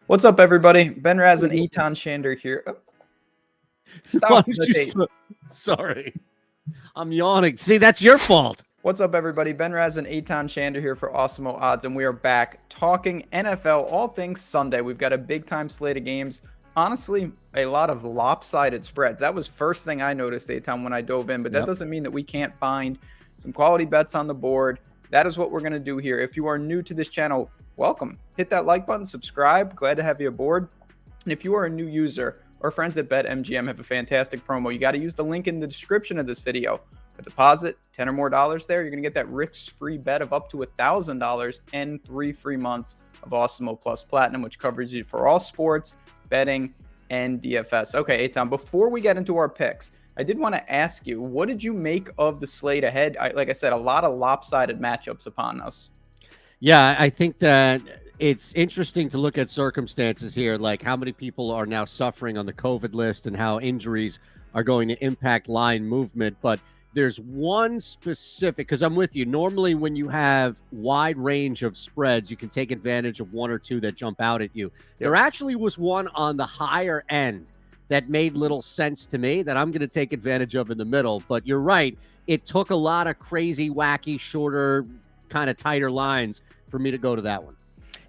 What's up, everybody? Ben Raz and Eytan Shander here. Oh, Why stop. don't That's you eight. Sorry. I'm yawning. See, that's your fault. What's up, everybody? Ben Raz and Eytan Shander here for Awesemo Odds, and we are back talking NFL, all things Sunday. We've got a big-time slate of games. Honestly, a lot of lopsided spreads. That was first thing I noticed, Eytan, when I dove in, but that doesn't mean that we can't find some quality bets on the board. That is what we're going to do here. If you are new to this channel, welcome. Hit that like button, subscribe. Glad to have you aboard. And if you are a new user, our friends at BetMGM have a fantastic promo. You got to use the link in the description of this video. A deposit, 10 or more dollars there, you're going to get that risk-free bet of up to $1,000 and 3 free months of Awesemo Plus Platinum, which covers you for all sports, betting, and DFS. Okay, Eytan, before we get into our picks, I did want to ask you, what did you make of the slate ahead? Like I said, a lot of lopsided matchups upon us. Yeah, I think that it's interesting to look at circumstances here, like how many people are now suffering on the COVID list and how injuries are going to impact line movement. But there's one specific, because I'm with you. Normally, when you have wide range of spreads, you can take advantage of one or two that jump out at you. There actually was one on the higher end that made little sense to me that I'm going to take advantage of in the middle. But you're right. It took a lot of crazy, wacky, shorter, kind of tighter lines for me to go to that one.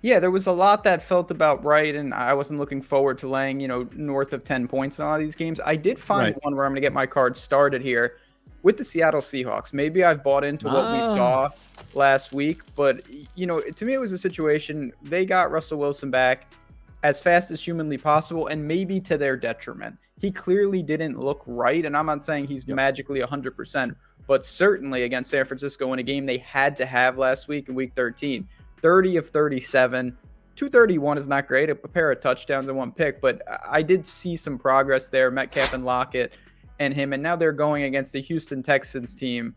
Yeah, there was a lot that felt about right, and I wasn't looking forward to laying, north of 10 points in a lot of these games. I did find one where I'm going to get my card started here with the Seattle Seahawks. Maybe I've bought into what we saw last week, but, to me it was a situation. They got Russell Wilson back as fast as humanly possible, and maybe to their detriment. He clearly didn't look right, and I'm not saying he's magically 100%, but certainly against San Francisco in a game they had to have last week in Week 13. 30 of 37, 231 is not great, a pair of touchdowns and one pick, but I did see some progress there. Metcalf and Lockett and him, and now they're going against the Houston Texans team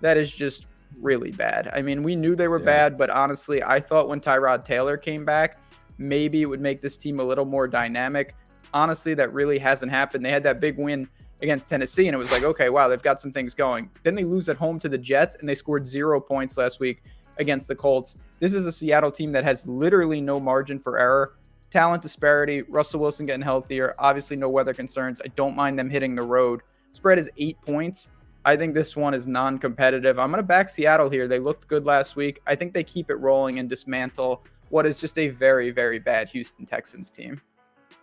that is just really bad. I mean, we knew they were bad, but honestly, I thought when Tyrod Taylor came back, maybe it would make this team a little more dynamic. Honestly, that really hasn't happened. They had that big win against Tennessee, and it was like, okay, wow, they've got some things going. Then they lose at home to the Jets, and they scored 0 points last week against the Colts. This is a Seattle team that has literally no margin for error. Talent disparity, Russell Wilson getting healthier, obviously no weather concerns. I don't mind them hitting the road. Spread is 8 points. I think this one is non-competitive. I'm going to back Seattle here. They looked good last week. I think they keep it rolling and dismantle what is just a very, very bad Houston Texans team.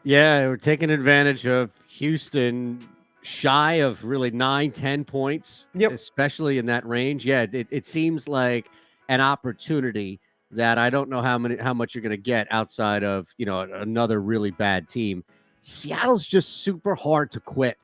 Yeah, we're taking advantage of Houston shy of really 9-10 points, especially in that range. Yeah, it seems like an opportunity that I don't know how much you're going to get outside of, another really bad team. Seattle's just super hard to quit.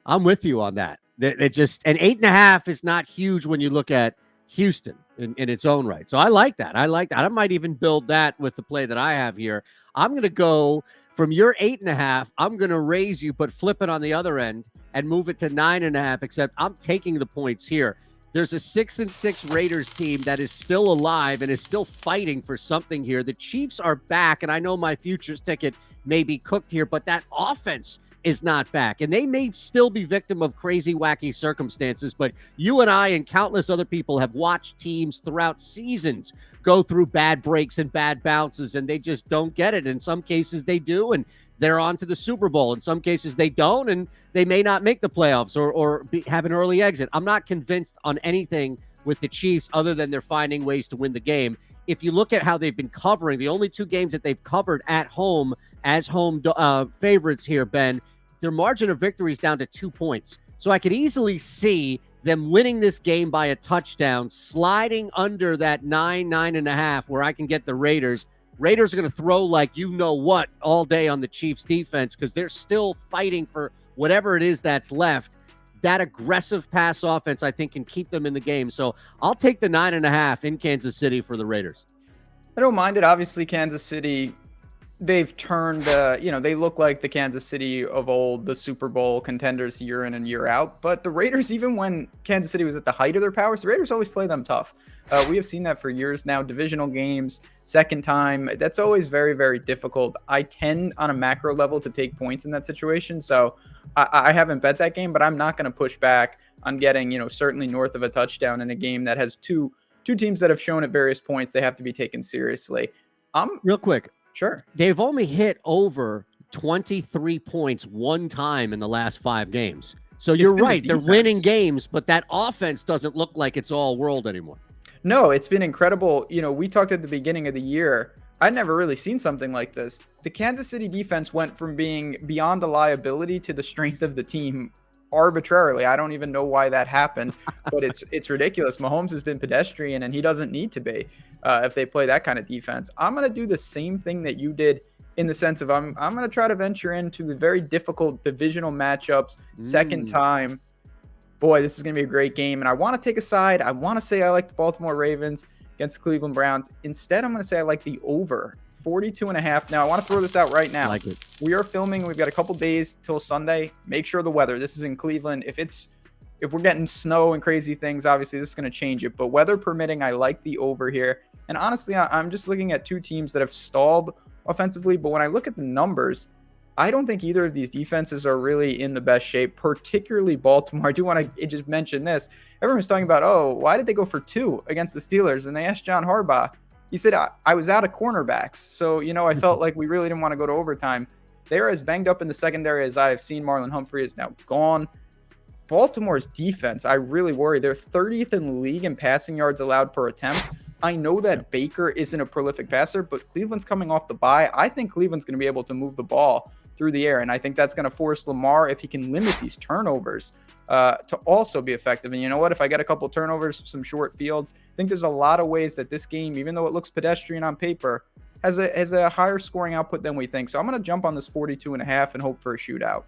I'm with you on that. They just, and 8.5 is not huge when you look at Houston in its own right. So I like that. I might even build that with the play that I have here. I'm going to go from your 8.5. I'm going to raise you, but flip it on the other end and move it to 9.5, except I'm taking the points here. There's a 6-6 Raiders team that is still alive and is still fighting for something here. The Chiefs are back, and I know my futures ticket may be cooked here, but that offense is not back, and they may still be victim of crazy, wacky circumstances. But you and I and countless other people have watched teams throughout seasons go through bad breaks and bad bounces, and they just don't get it. In some cases, they do, and they're on to the Super Bowl. In some cases, they don't, and they may not make the playoffs or have an early exit. I'm not convinced on anything with the Chiefs other than they're finding ways to win the game. If you look at how they've been covering, the only 2 games that they've covered at home as home favorites here, Ben, their margin of victory is down to 2 points. So I could easily see them winning this game by a touchdown, sliding under that 9.5, where I can get the Raiders. Raiders are going to throw like what all day on the Chiefs defense because they're still fighting for whatever it is that's left. That aggressive pass offense, I think, can keep them in the game. So I'll take the 9.5 in Kansas City for the Raiders. I don't mind it. Obviously, Kansas City, they've turned, they look like the Kansas City of old, the Super Bowl contenders year in and year out. But the Raiders, even when Kansas City was at the height of their powers, the Raiders always play them tough. We have seen that for years now. Divisional games, second time, that's always very, very difficult. I tend on a macro level to take points in that situation. So I haven't bet that game, but I'm not going to push back on getting, certainly north of a touchdown in a game that has two teams that have shown at various points they have to be taken seriously. Real quick, Sure. They've only hit over 23 points one time in the last 5 games. So you're right. They're winning games, but that offense doesn't look like it's all world anymore. No, it's been incredible. You know, we talked at the beginning of the year. I'd never really seen something like this. The Kansas City defense went from being beyond the liability to the strength of the team arbitrarily. I don't even know why that happened, but it's ridiculous. Mahomes has been pedestrian, and he doesn't need to be if they play that kind of defense. I'm going to do the same thing that you did in the sense of I'm going to try to venture into the very difficult divisional matchups second time. Boy, this is going to be a great game. And I want to take a side. I want to say I like the Baltimore Ravens against the Cleveland Browns. Instead, I'm going to say I like the over 42.5. Now, I want to throw this out right now. Like it. We are filming. We've got a couple days till Sunday. Make sure the weather. This is in Cleveland. If we're getting snow and crazy things, obviously this is going to change it. But weather permitting, I like the over here. And honestly, I'm just looking at two teams that have stalled offensively. But when I look at the numbers, I don't think either of these defenses are really in the best shape, particularly Baltimore. I do want to just mention this. Everyone was talking about, oh, why did they go for 2 against the Steelers? And they asked John Harbaugh. He said, I was out of cornerbacks. So, I felt like we really didn't want to go to overtime. They're as banged up in the secondary as I have seen. Marlon Humphrey is now gone. Baltimore's defense, I really worry. They're 30th in the league in passing yards allowed per attempt. I know that Baker isn't a prolific passer, but Cleveland's coming off the bye. I think Cleveland's going to be able to move the ball through the air, and I think that's going to force Lamar, if he can limit these turnovers, to also be effective. And you know what? If I get a couple turnovers, some short fields, I think there's a lot of ways that this game, even though it looks pedestrian on paper, has a higher scoring output than we think. So I'm going to jump on this 42.5 and hope for a shootout.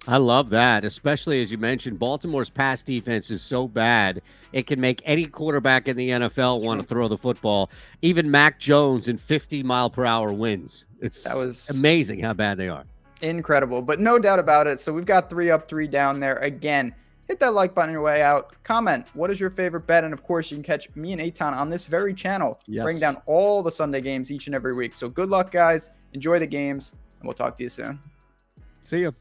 I love that, especially as you mentioned, Baltimore's pass defense is so bad, it can make any quarterback in the NFL want to throw the football. Even Mac Jones in 50-mile-per-hour winds. That was amazing how bad they are. Incredible, but no doubt about it. So we've got 3 up, 3 down there. Again, hit that like button on your way out. Comment, what is your favorite bet? And of course, you can catch me and Eytan on this very channel, bring down all the Sunday games each and every week. So good luck, guys. Enjoy the games, and we'll talk to you soon. See you.